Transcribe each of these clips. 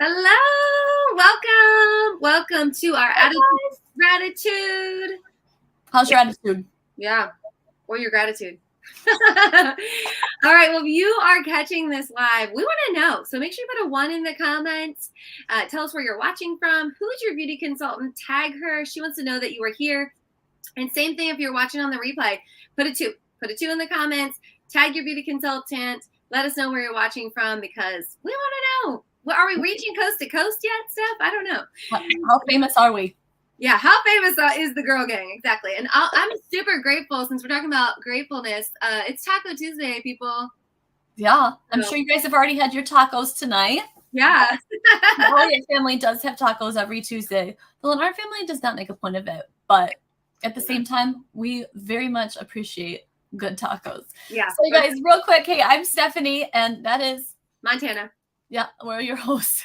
Hello, welcome to our attitude gratitude. How's your attitude? Yeah, or your gratitude. All right, well, if you are catching this live, we want to know. So make sure you put a 1 in the comments. Tell us where you're watching from. Who's your beauty consultant? Tag her. She wants to know that you are here. And same thing if you're watching on the replay. Put a 2. Put a 2 in the comments. Tag your beauty consultant. Let us know where you're watching from because we want to know. Well, are we reaching coast to coast yet, Steph? I don't know. How famous are we? Yeah, how famous is the Girl Gang? Exactly. And I'm super grateful since we're talking about gratefulness. It's Taco Tuesday, people. Yeah, I'm sure you guys have already had your tacos tonight. Yeah. The Elliott family does have tacos every Tuesday. The Lennar family does not make a point of it, but at the same time, we very much appreciate good tacos. Yeah. So you guys, real quick, hey, I'm Stephanie, and that is Montana. Yeah, we're your hosts.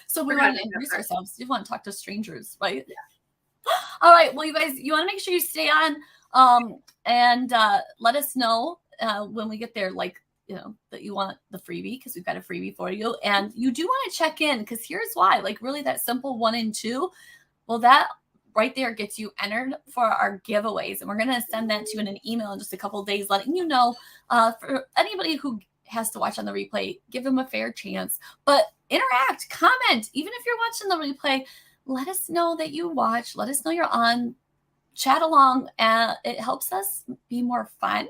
So we want to introduce ourselves. You want to talk to strangers, right? Yeah. All right. Well, you guys, you want to make sure you stay on and let us know when we get there, like, you know, that you want the freebie because we've got a freebie for you. And you do want to check in because here's why. Like, really, that simple 1 and 2. Well, that right there gets you entered for our giveaways. And we're going to send that to you in an email in just a couple of days, letting you know for anybody who has to watch on the replay, give them a fair chance, but interact, comment. Even if you're watching the replay, let us know that you watch, let us know you're on, chat along, and it helps us be more fun.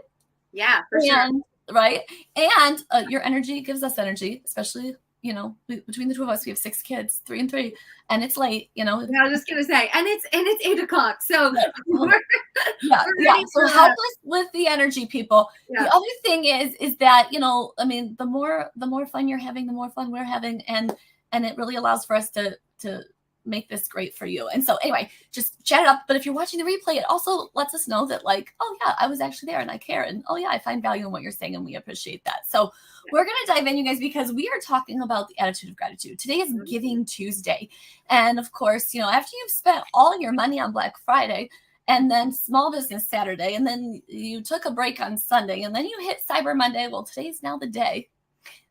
Yeah, for sure. Right. And your energy gives us energy, especially, you know, between the two of us, we have 6 kids, 3 and 3, and it's late, you know. Yeah, I was just gonna say, and it's 8 o'clock. So yeah. So help us with the energy, people. Yeah. The other thing is that, you know, I mean, the more fun you're having, the more fun we're having, and it really allows for us to make this great for you. And so anyway, just chat it up. But if you're watching the replay, it also lets us know that, like, oh yeah, I was actually there and I care. And oh yeah, I find value in what you're saying and we appreciate that. So we're going to dive in, you guys, because we are talking about the attitude of gratitude. Today is Giving Tuesday. And of course, you know, after you've spent all your money on Black Friday and then Small Business Saturday, and then you took a break on Sunday, and then you hit Cyber Monday. Well, today's now the day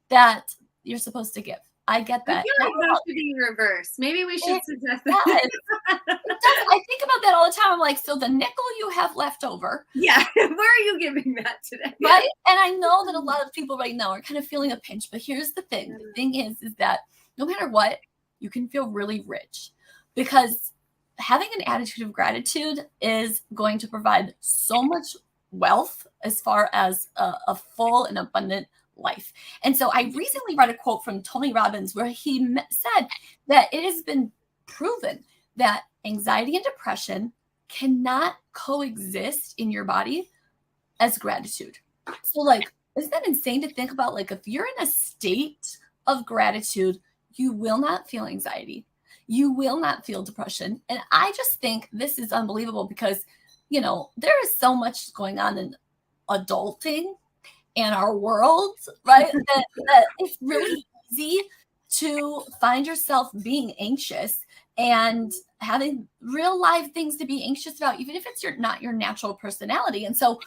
that you're supposed to give. I get that. I feel like that should be reversed. Maybe we should suggest that. I think about that all the time. I'm like, so the nickel you have left over. Yeah. Where are you giving that today? Right. And I know that a lot of people right now are kind of feeling a pinch, but here's the thing. The thing is that no matter what, you can feel really rich because having an attitude of gratitude is going to provide so much wealth as far as a full and abundant life. And so I recently read a quote from Tony Robbins where he said that it has been proven that anxiety and depression cannot coexist in your body as gratitude. So, like, isn't that insane to think about? Like, if you're in a state of gratitude, you will not feel anxiety. You will not feel depression. And I just think this is unbelievable because, you know, there is so much going on in adulting in our world, right? that it's really easy to find yourself being anxious and having real life things to be anxious about, even if it's not your natural personality. And so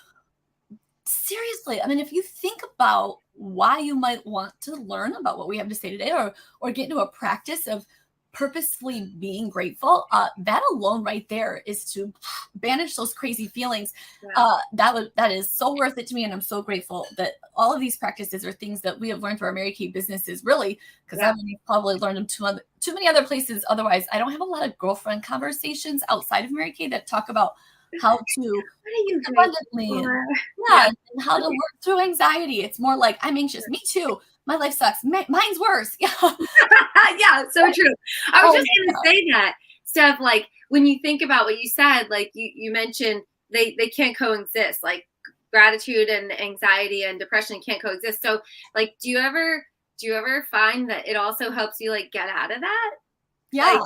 seriously, I mean, if you think about why you might want to learn about what we have to say today or get into a practice of purposefully being grateful, that alone right there is to banish those crazy feelings. That is so worth it to me, and I'm so grateful that all of these practices are things that we have learned through our Mary Kay businesses, really, because I've probably learned them too many other places. Otherwise, I don't have a lot of girlfriend conversations outside of Mary Kay that talk about how to abundantly, and how to work through anxiety. It's more like, I'm anxious. Me too. My life sucks. Mine's worse. Yeah. Yeah, so true. I was just going to say that, Steph, like, when you think about what you said, like you mentioned they can't coexist. Like, gratitude and anxiety and depression can't coexist. So, like, do you ever find that it also helps you, like, get out of that? Yeah, like,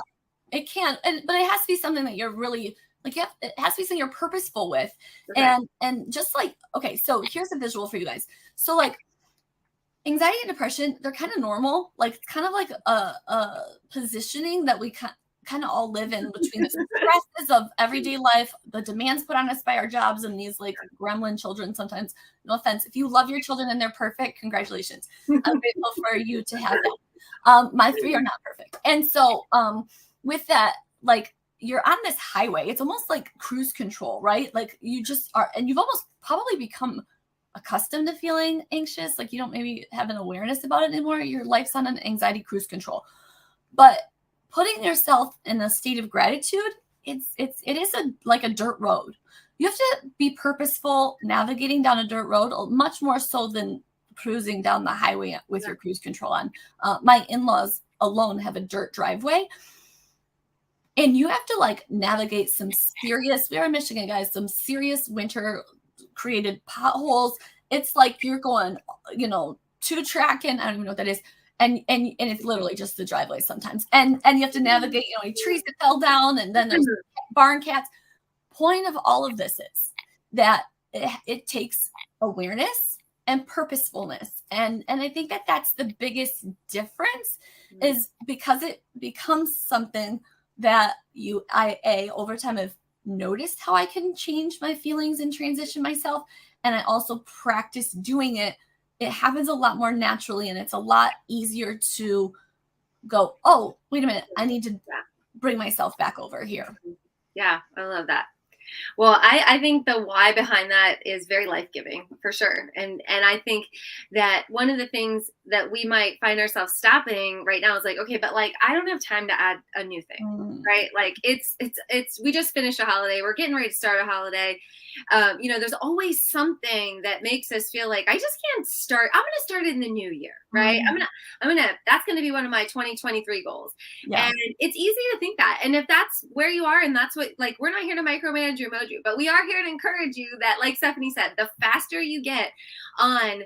it can. But it has to be something that you're really, like, it has to be something you're purposeful with. Okay. And just like, okay, so here's a visual for you guys. So, like, anxiety and depression, they're kind of normal. Like, it's kind of like a positioning that we kind of all live in between the stresses of everyday life, the demands put on us by our jobs, and these, like, gremlin children sometimes. No offense. If you love your children and they're perfect, congratulations. I'm grateful for you to have that. My 3 are not And so with that, like you're on this highway, it's almost like cruise control, right? Like you just are, and you've almost probably become accustomed to feeling anxious. Like you don't maybe have an awareness about it anymore. Your life's on an anxiety cruise control. But putting yourself in a state of gratitude, it is like a dirt road. You have to be purposeful navigating down a dirt road, much more so than cruising down the highway with your cruise control on. My in-laws alone have a dirt driveway. And you have to like navigate some serious, we're in Michigan, guys, some serious winter created potholes. It's like you're going, you know, two tracking. I don't even know what that is. And it's literally just the driveway sometimes. And you have to navigate, you know, any trees that fell down, and then there's barn cats. Point of all of this is that it takes awareness and purposefulness. And I think that that's the biggest difference, is because it becomes something that I over time have noticed how I can change my feelings and transition myself. And I also practice doing it. It happens a lot more naturally, and it's a lot easier to go, oh, wait a minute, I need to bring myself back over here. Yeah, I love that. Well, I think the why behind that is very life-giving, for sure. And I think that one of the things that we might find ourselves stopping right now is like, okay, but like, I don't have time to add a new thing, right? Like it's, we just finished a holiday. We're getting ready to start a holiday. You know, there's always something that makes us feel like I just can't start. I'm going to start in the new year, right? That's going to be one of my 2023 goals. Yeah. And it's easy to think that. And if that's where you are, and that's what, like, we're not here to micromanage your mojo, but we are here to encourage you that, like Stephanie said, the faster you get on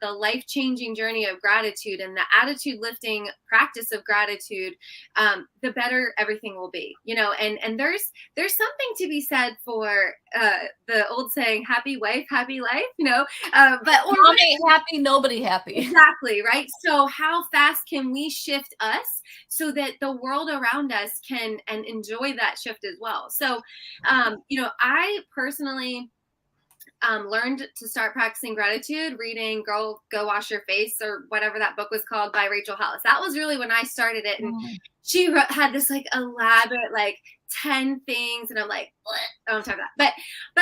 the life-changing journey of gratitude and the attitude lifting practice of gratitude, the better everything will be, you know. And there's something to be said for the old saying, happy wife, happy life, you know, but mom ain't happy, nobody happy. Exactly. Right. So how fast can we shift us so that the world around us can and enjoy that shift as well? So, you know, I personally learned to start practicing gratitude reading Girl, Go Wash Your Face, or whatever that book was called, by Rachel Hollis. That was really when I started it. And she had this like elaborate, like 10 things. And I'm like, what? I don't have that. But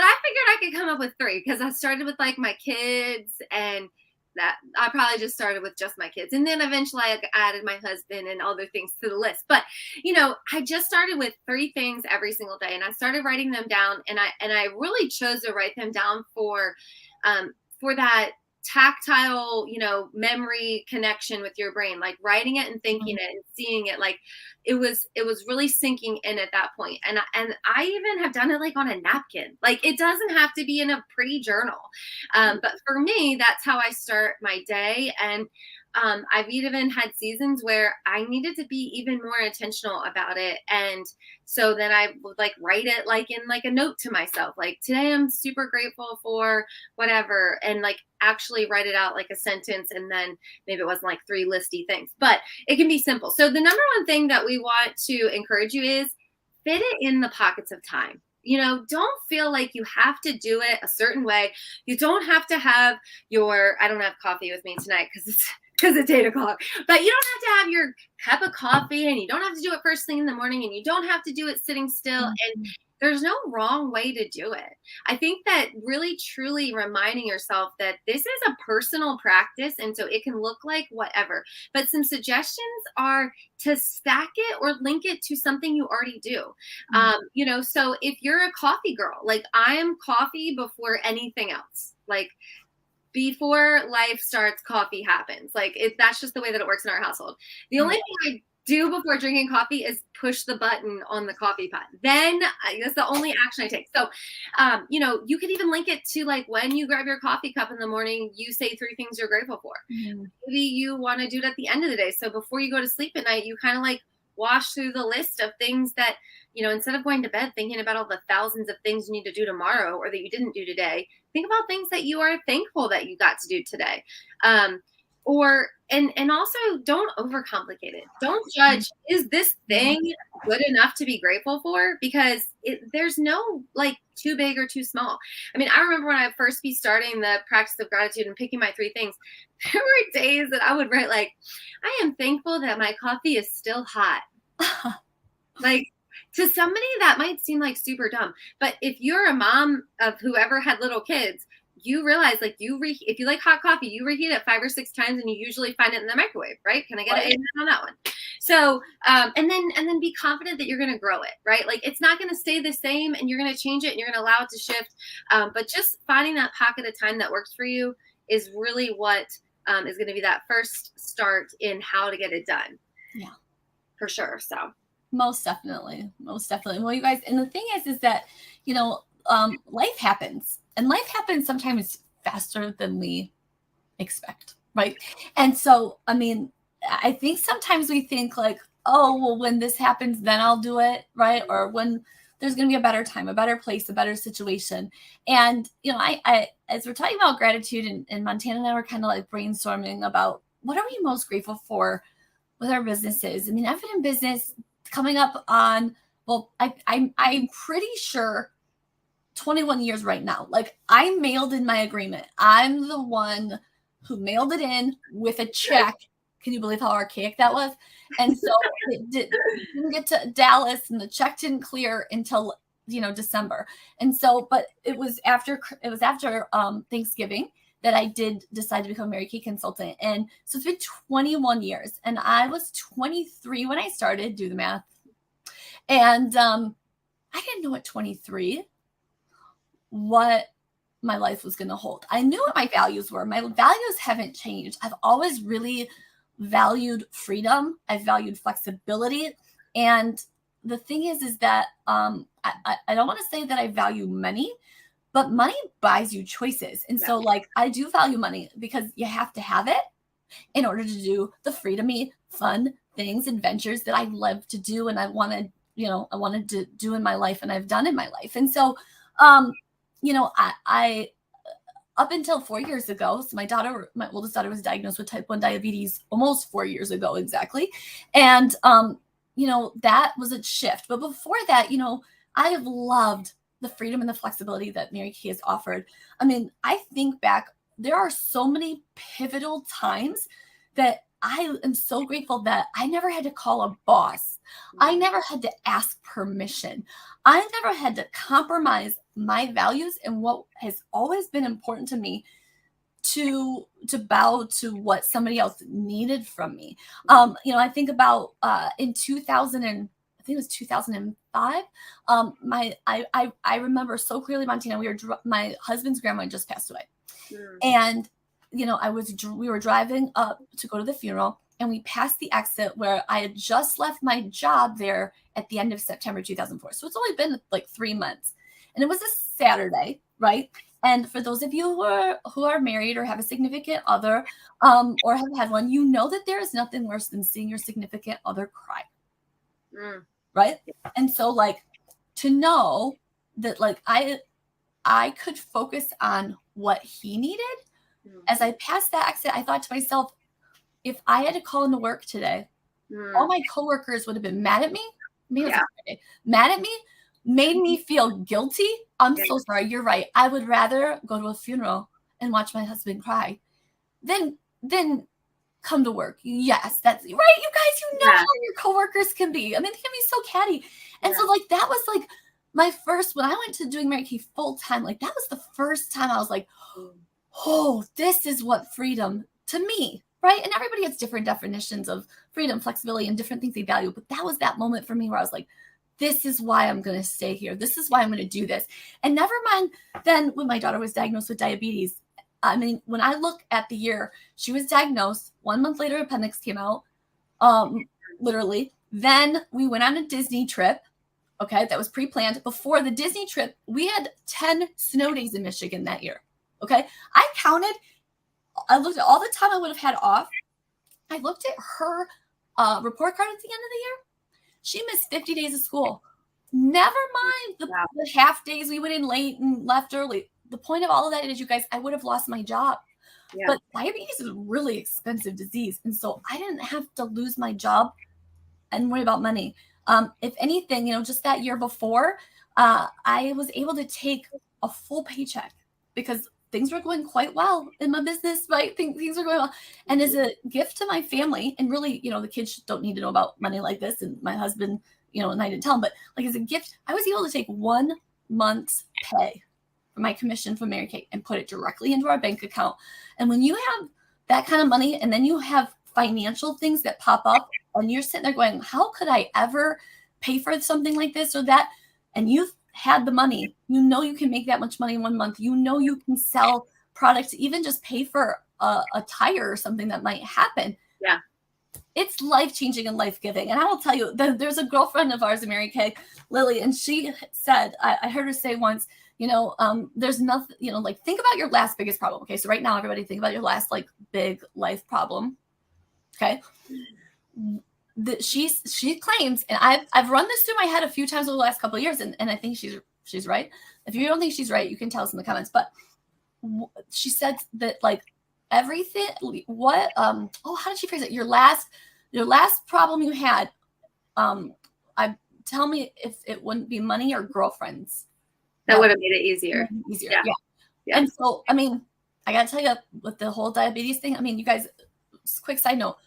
I figured I could come up with 3, because I started with like my kids, and that I probably just started with just my kids. And then eventually I added my husband and other things to the list. But, you know, I just started with 3 things every single day, and I started writing them down, and I really chose to write them down for that tactile, you know, memory connection with your brain, like writing it and thinking it and seeing it. Like it was really sinking in at that point. And I even have done it like on a napkin. Like it doesn't have to be in a pretty journal. But for me, that's how I start my day. And I've even had seasons where I needed to be even more intentional about it. And so then I would like write it like in like a note to myself, like today I'm super grateful for whatever, and like actually write it out like a sentence. And then maybe it wasn't like 3 listy things, but it can be simple. So the number one thing that we want to encourage you is fit it in the pockets of time. You know, don't feel like you have to do it a certain way. You don't have to have I don't have coffee with me tonight because it's 8 o'clock, but you don't have to have your cup of coffee, and you don't have to do it first thing in the morning, and you don't have to do it sitting still. And there's no wrong way to do it. I think that really truly reminding yourself that this is a personal practice, and so it can look like whatever, but some suggestions are to stack it or link it to something you already do. You know, so if you're a coffee girl, like I am coffee before anything else, like before life starts, coffee happens. Like that's just the way that it works in our household. The only thing I do before drinking coffee is push the button on the coffee pot. Then that's the only action I take. So, you know, you could even link it to like when you grab your coffee cup in the morning, you say 3 things you're grateful for. Maybe you want to do it at the end of the day. So before you go to sleep at night, you kind of like wash through the list of things that, you know, instead of going to bed thinking about all the thousands of things you need to do tomorrow or that you didn't do today, think about things that you are thankful that you got to do today. And also don't overcomplicate it. Don't judge, is this thing good enough to be grateful for? Because there's no like too big or too small. I mean, I remember when I first be starting the practice of gratitude and picking my 3 things, there were days that I would write like, I am thankful that my coffee is still hot. Like, to somebody that might seem like super dumb, but if you're a mom of whoever had little kids, you realize like if you like hot coffee, you reheat it 5 or 6 times and you usually find it in the microwave, right? Can I get an amen on that one? So and then be confident that you're going to grow it, right? Like it's not going to stay the same, and you're going to change it and you're going to allow it to shift. But just finding that pocket of time that works for you is really what is going to be that first start in how to get it done. Yeah, for sure. So most definitely. Well, you guys, and the thing is that, life happens, and life happens sometimes faster than we expect, right? And so, I mean, I think sometimes we think like, oh, well, when this happens, then I'll do it, right? Or when there's going to be a better time, a better place, a better situation. And, I as we're talking about gratitude, and Montana and I were kind of like brainstorming about what are we most grateful for with our businesses. I mean, I've been in business coming up on, well, I'm pretty sure 21 years right now. Like I mailed in my agreement. I'm the one who mailed it in with a check. Can you believe how archaic that was? And so it didn't get to Dallas, and the check didn't clear until December. And so, but it was after Thanksgiving that I did decide to become a Mary Kay consultant. And so it's been 21 years, and I was 23 when I started. Do the math. And I didn't know at 23 what my life was going to hold. I knew what my values were. My values haven't changed. I've always really valued freedom. I've valued flexibility. And the thing is that I don't want to say that I value money, but money buys you choices. And so like, I do value money because you have to have it in order to do the freedomy, fun things, adventures that I love to do. And I wanted to do in my life, and I've done in my life. And so, I up until 4 years ago, so my oldest daughter was diagnosed with type 1 diabetes almost 4 years ago exactly. And, that was a shift. But before that, I have loved the freedom and the flexibility that Mary Kay has offered. I mean, I think back, there are so many pivotal times that I am so grateful that I never had to call a boss. I never had to ask permission. I never had to compromise my values and what has always been important to me to bow to what somebody else needed from me. I think about in 2000 and I think it was 2005. I remember so clearly, Montana. My husband's grandma just passed away, and we were driving up to go to the funeral, and we passed the exit where I had just left my job there at the end of September 2004. So it's only been like 3 months, and it was a Saturday, right? And for those of you who are married or have a significant other, or have had one, that there is nothing worse than seeing your significant other cry. Right? And so like, to know that like I could focus on what he needed. As I passed that exit, I thought to myself, if I had to call into work today, all my coworkers would have been mad at me. Mad at me, made me feel guilty. I'm so sorry. You're right. I would rather go to a funeral and watch my husband cry than come to work. Yes, that's right. You guys, how your coworkers can be. I mean, they can be so catty. And so like, that was like my first, when I went to doing Mary Kay full time, like that was the first time I was like, oh, this is what freedom to me, right? And everybody has different definitions of freedom, flexibility, and different things they value. But that was that moment for me where I was like, this is why I'm going to stay here. This is why I'm going to do this. And never mind then when my daughter was diagnosed with diabetes. I mean, when I look at the year she was diagnosed, 1 month later, appendix came out, literally. Then we went on a Disney trip. Okay. That was pre-planned. Before the Disney trip, we had 10 snow days in Michigan that year. Okay. I looked at all the time I would have had off. I looked at her report card at the end of the year. She missed 50 days of school. Never mind the half days we went in late and left early. The point of all of that is, you guys, I would have lost my job. Yeah. But diabetes is a really expensive disease. And so I didn't have to lose my job and worry about money. If anything, just that year before, I was able to take a full paycheck because things were going quite well in my business, right? Things were going well. And as a gift to my family, and really, the kids don't need to know about money like this. And my husband, and I didn't tell him, but like as a gift, I was able to take 1 month's pay from my commission from Mary Kay and put it directly into our bank account. And when you have that kind of money and then you have financial things that pop up and you're sitting there going, how could I ever pay for something like this or that? And you've had the money, you can make that much money in 1 month. You can sell products, even just pay for a tire or something that might happen. Yeah. It's life-changing and life-giving. And I will tell you, there's a girlfriend of ours, Mary Kay, Lily, and she said, I heard her say once, there's nothing, like think about your last biggest problem. Okay. So right now, everybody think about your last like big life problem. Okay. She claims, and I've run this through my head a few times over the last couple of years, and I think she's right. If you don't think she's right, you can tell us in the comments. But she said that like everything, how did she phrase it? Your last problem you had, tell me if it wouldn't be money or girlfriends. That would have made it easier. Yeah. And so, I mean, I got to tell you, with the whole diabetes thing, I mean, you guys, quick side note,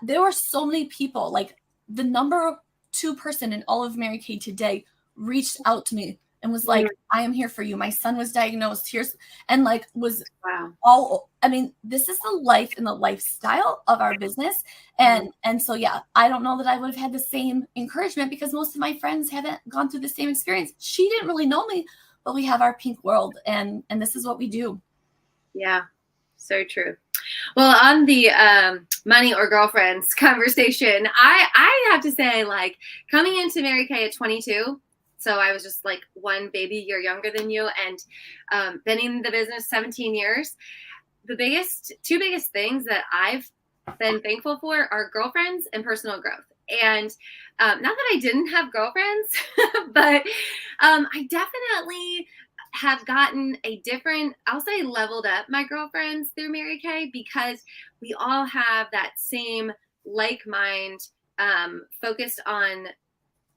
there were so many people, like the number 2 person in all of Mary Kay today reached out to me and was like, I am here for you. My son was diagnosed. And like was I mean, this is the life and the lifestyle of our business. And so, yeah, I don't know that I would have had the same encouragement because most of my friends haven't gone through the same experience. She didn't really know me, but we have our pink world and this is what we do. Yeah, so true. Well, on the money or girlfriends conversation, I have to say, like, coming into Mary Kay at 22, so I was just like 1 baby year younger than you, and been in the business 17 years. The 2 biggest things that I've been thankful for are girlfriends and personal growth. And not that I didn't have girlfriends, but I definitely have gotten a different, I'll say leveled up my girlfriends through Mary Kay because we all have that same like mind, focused on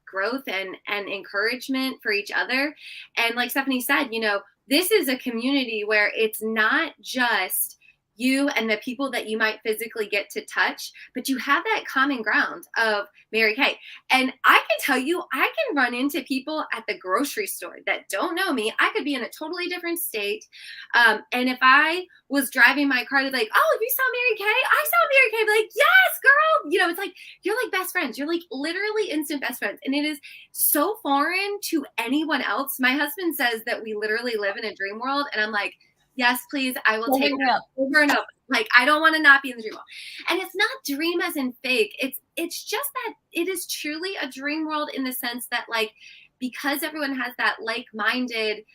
growth and encouragement for each other. And like Stephanie said, this is a community where it's not just you and the people that you might physically get to touch, but you have that common ground of Mary Kay. And I can tell you, I can run into people at the grocery store that don't know me. I could be in a totally different state. And if I was driving my car, they'd be like, oh, you saw Mary Kay? I saw Mary Kay. I'd be like, yes, girl. It's like, you're like best friends. You're like literally instant best friends. And it is so foreign to anyone else. My husband says that we literally live in a dream world. And I'm like, yes, please. I will take it over and over. Like, I don't want to not be in the dream world. And it's not dream as in fake. It's just that it is truly a dream world in the sense that, like, because everyone has that like-minded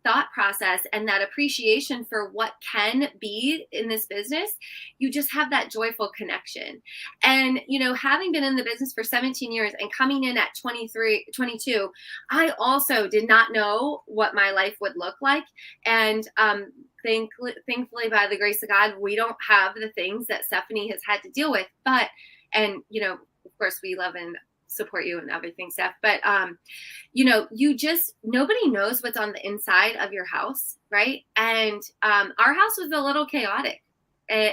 thought process and that appreciation for what can be in this business, you just have that joyful connection. And, having been in the business for 17 years and coming in at 22, I also did not know what my life would look like. And thankfully, by the grace of God, we don't have the things that Stephanie has had to deal with. But, of course, we love and support you and everything, Steph. But, nobody knows what's on the inside of your house, right? And our house was a little chaotic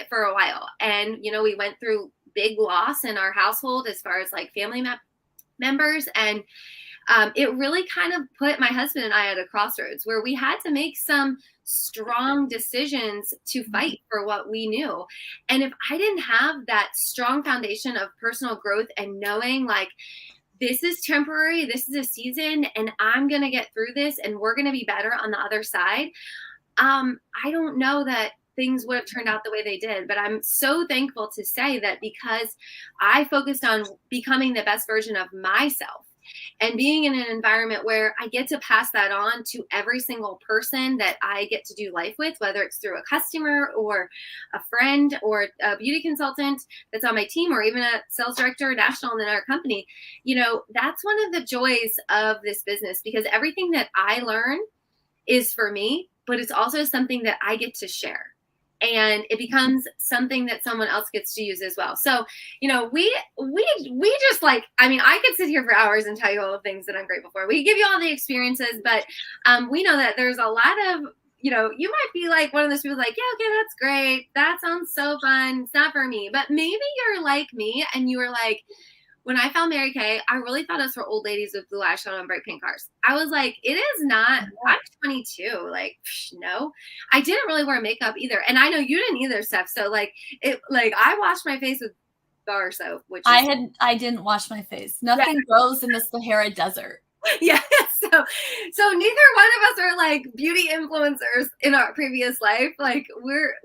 for a while. And, we went through big loss in our household as far as like family members. And it really kind of put my husband and I at a crossroads where we had to make some strong decisions to fight for what we knew. And if I didn't have that strong foundation of personal growth and knowing like, this is temporary, this is a season, and I'm going to get through this and we're going to be better on the other side, I don't know that things would have turned out the way they did. But I'm so thankful to say that because I focused on becoming the best version of myself, and being in an environment where I get to pass that on to every single person that I get to do life with, whether it's through a customer or a friend or a beauty consultant that's on my team or even a sales director national in our company, that's one of the joys of this business because everything that I learn is for me but it's also something that I get to share. And it becomes something that someone else gets to use as well. So, we just like, I mean, I could sit here for hours and tell you all the things that I'm grateful for. We give you all the experiences, but we know that there's a lot of, you might be like one of those people like, yeah, okay, that's great. That sounds so fun. It's not for me. But maybe you're like me and you were like, when I found Mary Kay, I really thought it was for old ladies with blue eyeshadow and bright pink cars. I was like, it is not. I'm 22. Like, no, I didn't really wear makeup either. And I know you didn't either, Steph. So I washed my face with bar soap, which I didn't wash my face. Nothing grows in the Sahara Desert. Yeah. So neither one of us are like beauty influencers in our previous life. Like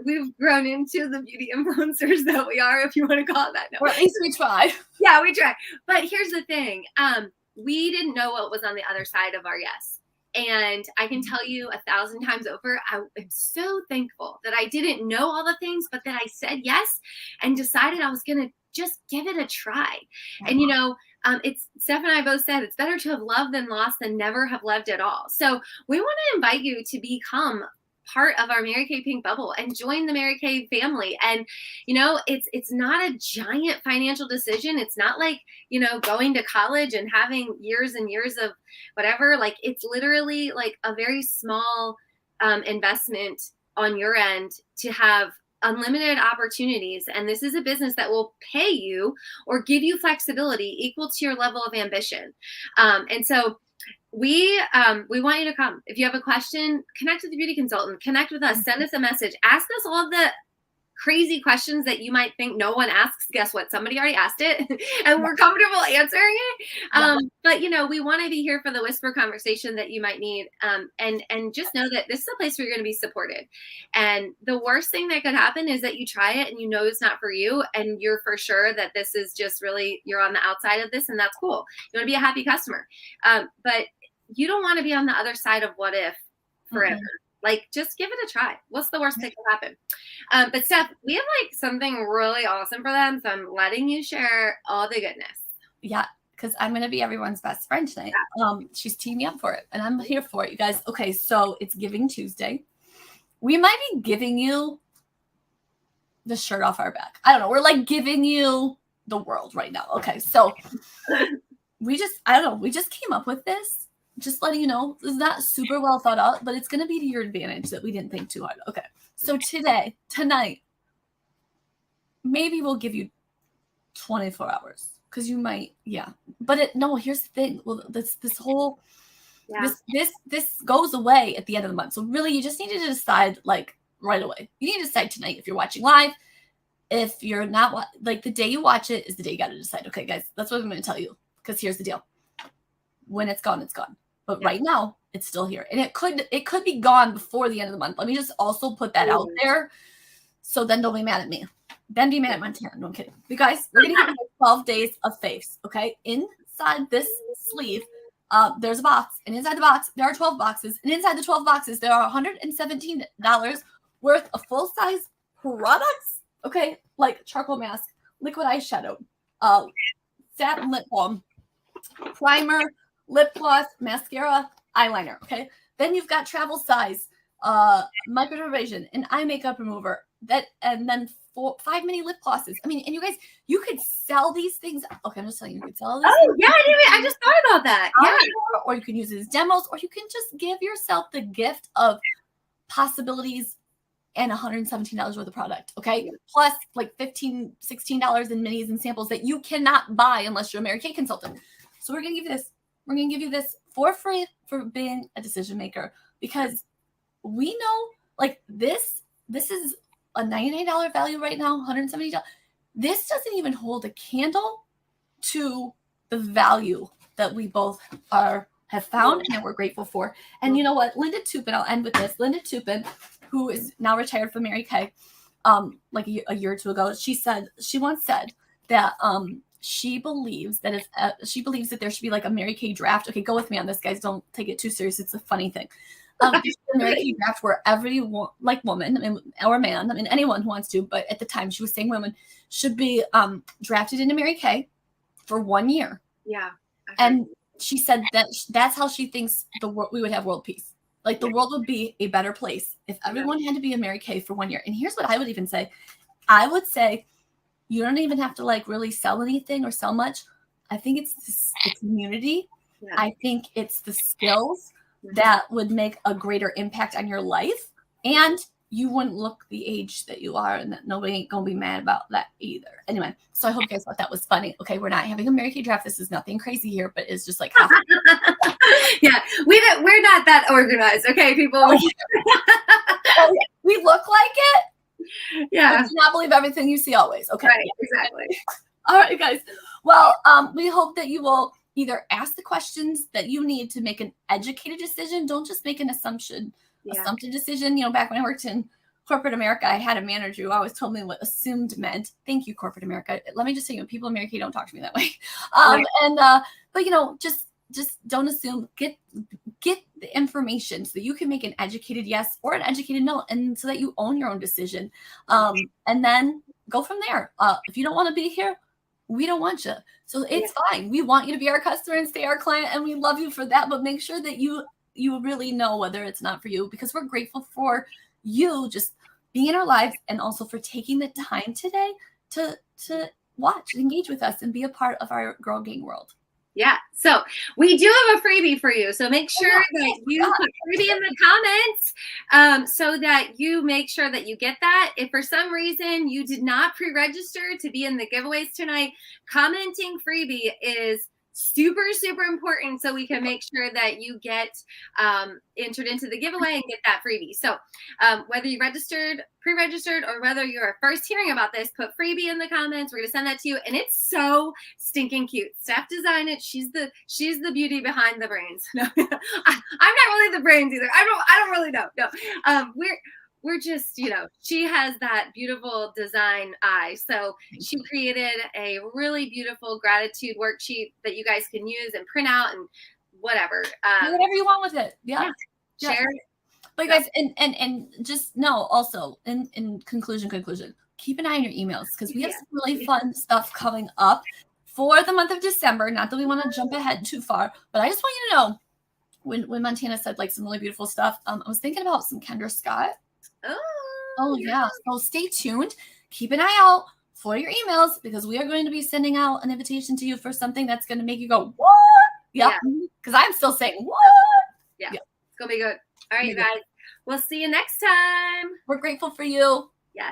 we've grown into the beauty influencers that we are, if you want to call it that. No. Or at least we try. Yeah, we try. But here's the thing. We didn't know what was on the other side of our yes. And I can tell you 1,000 times over, I am so thankful that I didn't know all the things, but that I said yes and decided I was going to just give it a try. And, it's Steph and I both said it's better to have loved than lost than never have loved at all. So we want to invite you to become part of our Mary Kay Pink bubble and join the Mary Kay family. And, it's not a giant financial decision. It's not like, going to college and having years and years of whatever. Like, it's literally like a very small investment on your end to have unlimited opportunities. And this is a business that will pay you or give you flexibility equal to your level of ambition. And so we want you to come. If you have a question, connect with the beauty consultant, connect with us, send us a message, ask us all the crazy questions that you might think no one asks. Guess what? Somebody already asked it and we're comfortable answering it. But we want to be here for the whisper conversation that you might need. And just know that this is a place where you're going to be supported. And the worst thing that could happen is that you try it and it's not for you. And you're for sure that this is just really, you're on the outside of this, and that's cool. You want to be a happy customer. But you don't want to be on the other side of what if forever. Mm-hmm. Like, just give it a try. What's the worst that could happen? But Steph, we have something really awesome for them. So I'm letting you share all the goodness. Yeah, because I'm going to be everyone's best friend tonight. Yeah. She's teeing me up for it, and I'm here for it, you guys. Okay, so it's Giving Tuesday. We might be giving you the shirt off our back. I don't know. We're like giving you the world right now. Okay, so we just came up with this. Just letting you know, it's not super well thought out, but it's going to be to your advantage that we didn't think too hard. Okay. So tonight, maybe we'll give you 24 hours because you might, yeah. But here's the thing. Well, this whole, this goes away at the end of the month. So really, you just need to decide like right away. You need to decide tonight if you're watching live. If you're not, like the day you watch it is the day you got to decide. Okay, guys, that's what I'm going to tell you because here's the deal. When it's gone, it's gone. But right now, it's still here. And it could be gone before the end of the month. Let me just also put that out there. So then don't be mad at me. Then be mad at Montana. No, I'm kidding. You guys, we're going to give you 12 days of faves. Okay. Inside this sleeve, there's a box. And inside the box, there are 12 boxes. And inside the 12 boxes, there are $117 worth of full-size products. Okay. Like charcoal mask, liquid eyeshadow, satin lip balm, primer, lip gloss, mascara, eyeliner. Okay. Then you've got travel size, microdermabrasion, an eye makeup remover, and then 5 mini lip glosses. I mean, and you guys, you could sell these things. Okay, I'm just telling you, you could sell these. Oh yeah, I just thought about that. Yeah. Or you can use it as demos, or you can just give yourself the gift of possibilities and $117 worth of product. Okay. Plus like $15, $16 in minis and samples that you cannot buy unless you're a Mary Kay consultant. So we're going to give you this. We're going to give you this for free for being a decision maker because we know like this is a $99 value right now, $170. This doesn't even hold a candle to the value that we both have found and that we're grateful for. And you know what? Linda Tupin, I'll end with this. Linda Tupin, who is now retired from Mary Kay, like a year or two ago, she once said that she believes that if there should be like a Mary Kay draft. Okay, go with me on this, guys. Don't take it too serious. It's a funny thing. A Mary Kay draft where every woman or man, I mean anyone who wants to, but at the time she was saying women should be drafted into Mary Kay for 1 year. Yeah. And she said that that's how she thinks we would have world peace. Like the world would be a better place if everyone had to be a Mary Kay for 1 year. And here's what I would even say. I would say you don't even have to like really sell anything or sell much. I think it's the community. Yeah. I think it's the skills that would make a greater impact on your life. And you wouldn't look the age that you are, and that nobody ain't going to be mad about that either. Anyway, so I hope you guys thought that was funny. Okay, we're not having a Mary Kay draft. This is nothing crazy here, but it's just like half. Yeah, we're not that organized. Okay, people. We look like it. Yeah. But do not believe everything you see always. Okay. Right, exactly. All right, guys. Well, we hope that you will either ask the questions that you need to make an educated decision. Don't just make an assumptive decision. You know, back when I worked in corporate America, I had a manager who always told me what assumed meant. Thank you, corporate America. Let me just say, people in America don't talk to me that way. But you know, just don't assume. Get the information so that you can make an educated yes or an educated no, and so that you own your own decision. And then go from there. If you don't want to be here, we don't want you. So it's fine. We want you to be our customer and stay our client, and we love you for that. But make sure that you really know whether it's not for you, because we're grateful for you just being in our lives, and also for taking the time today to watch, engage with us, and be a part of our Girl Gang world. Yeah. So we do have a freebie for you. So make sure that you put freebie in the comments so that you make sure that you get that. If for some reason you did not pre-register to be in the giveaways tonight, commenting freebie is super, super important, so we can make sure that you get entered into the giveaway and get that freebie. So whether you registered, pre-registered, or whether you're first hearing about this, put freebie in the comments. We're going to send that to you, and it's so stinking cute. Steph designed it. She's the beauty behind the brains. No, I'm not really the brains either. I don't really know. No, we're just, you know, she has that beautiful design eye. So she created a really beautiful gratitude worksheet that you guys can use and print out and whatever. Do whatever you want with it. Yeah. Share it. But guys, and just know also, in conclusion, keep an eye on your emails, because we have some really fun stuff coming up for the month of December. Not that we want to jump ahead too far, but I just want you to know, when Montana said like some really beautiful stuff, I was thinking about some Kendra Scott. Oh yeah. So stay tuned. Keep an eye out for your emails, because we are going to be sending out an invitation to you for something that's going to make you go, what? Yeah. Because I'm still saying, what? Yeah. It's going to be good. All right, you guys. We'll see you next time. We're grateful for you. Yes.